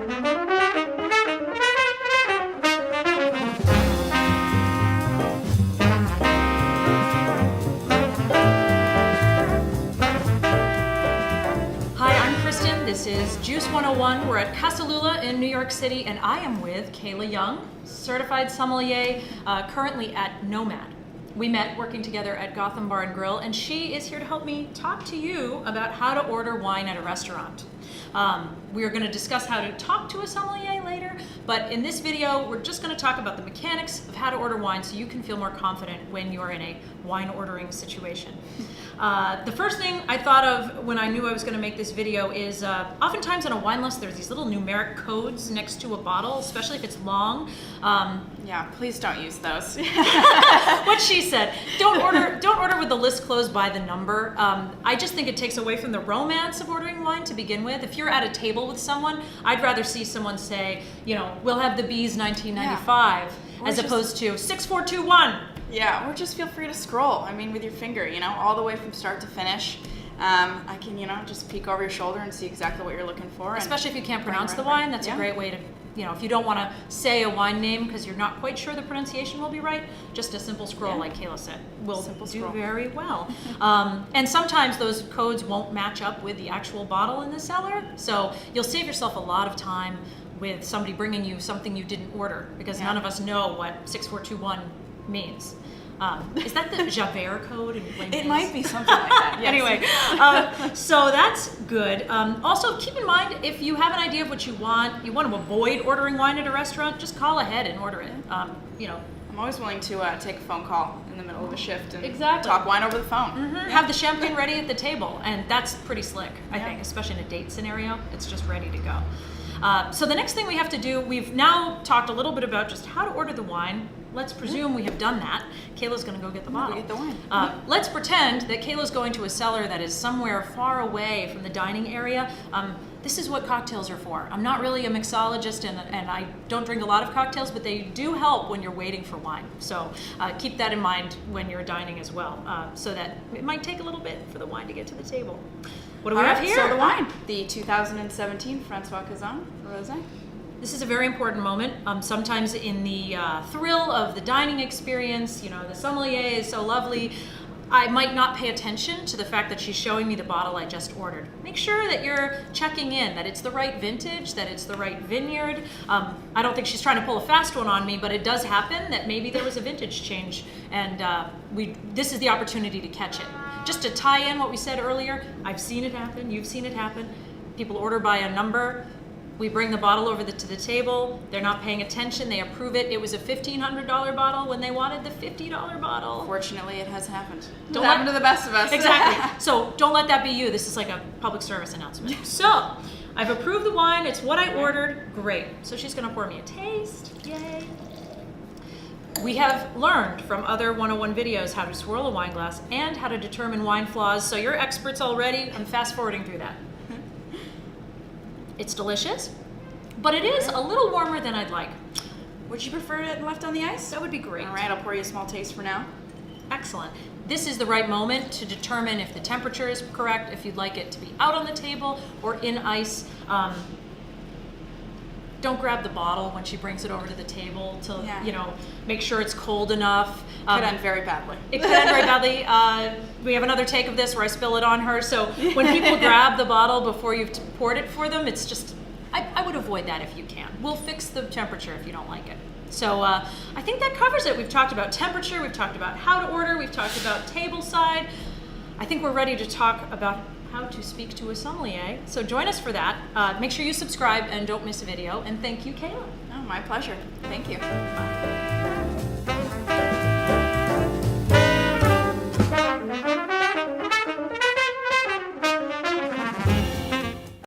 This is Juice 101. We're at Casalula in New York City, and I am with Kayla Young, certified sommelier, currently at Nomad. We met working together at Gotham Bar and Grill, and she is here to help me talk to you about how to order wine at a restaurant. We are going to discuss how to talk to a sommelier later, but in this video, we're just going to talk about the mechanics of how to order wine so you can feel more confident when you're in a wine ordering situation. The first thing I thought of when I knew I was going to make this video is oftentimes on a wine list there's these little numeric codes next to a bottle, especially if it's long. Yeah, please don't use those. What she said. Don't order with the list closed by the number. I just think it takes away from the romance of ordering wine to begin with. If you're at a table with someone, I'd rather see someone say, you know, we'll have the B's 1995, as opposed to 6421. Yeah, or just feel free to scroll. I mean, with your finger, you know, all the way from start to finish. I can, you know, just peek over your shoulder and see exactly what you're looking for. Especially if you can't pronounce the wine, that's a great way to, you know, if you don't want to say a wine name because you're not quite sure the pronunciation will be right, just a simple scroll, like Kayla said, will do very well. And sometimes those codes won't match up with the actual bottle in the cellar, so you'll save yourself a lot of time with somebody bringing you something you didn't order, because none of us know what 6421 means. Is that the Javert code? It might be something like that. Yes. Anyway, so that's good. Also, keep in mind, if you have an idea of what you want to avoid ordering wine at a restaurant, just call ahead and order it. You know, I'm always willing to take a phone call in the middle of a shift and exactly. talk wine over the phone. Mm-hmm. Yeah. Have the champagne ready at the table, and that's pretty slick, I think, especially in a date scenario. It's just ready to go. So the next thing we have to do, we've now talked a little bit about just how to order the wine. Let's presume we have done that. Kayla's going to go get the bottle. Go get the wine. Let's pretend that Kayla's going to a cellar that is somewhere far away from the dining area. This is what cocktails are for. I'm not really a mixologist, and I don't drink a lot of cocktails, but they do help when you're waiting for wine. So keep that in mind when you're dining as well, so that it might take a little bit for the wine to get to the table. What do we have here? So the wine, the 2017 Francois Cazan Rosé. This is a very important moment. Sometimes in the thrill of the dining experience, you know, the sommelier is so lovely, I might not pay attention to the fact that she's showing me the bottle I just ordered. Make sure that you're checking in, that it's the right vintage, that it's the right vineyard. I don't think she's trying to pull a fast one on me, but it does happen that maybe there was a vintage change, and this is the opportunity to catch it. Just to tie in what we said earlier, I've seen it happen, you've seen it happen. People order by a number. We bring the bottle over to the table. They're not paying attention. They approve it. It was a $1,500 bottle when they wanted the $50 bottle. Fortunately, it has happened. Don't happen to the best of us. Exactly. So don't let that be you. This is like a public service announcement. So I've approved the wine. It's what I ordered. Great. So she's going to pour me a taste. Yay. We have learned from other 101 videos how to swirl a wine glass and how to determine wine flaws. So you're experts already. I'm fast forwarding through that. It's delicious, but it is a little warmer than I'd like. Would you prefer it left on the ice? That would be great. All right, I'll pour you a small taste for now. Excellent. This is the right moment to determine if the temperature is correct, if you'd like it to be out on the table or in ice. Don't grab the bottle when she brings it over to the table to, you know, make sure it's cold enough. Could end very badly. It could end very badly. We have another take of this where I spill it on her. So when people grab the bottle before you've poured it for them, it's just, I would avoid that if you can. We'll fix the temperature if you don't like it. So I think that covers it. We've talked about temperature, we've talked about how to order, we've talked about table side. I think we're ready to talk about how to speak to a sommelier. So join us for that. Make sure you subscribe and don't miss a video. And thank you, Kayla. Oh, my pleasure. Thank you. Bye.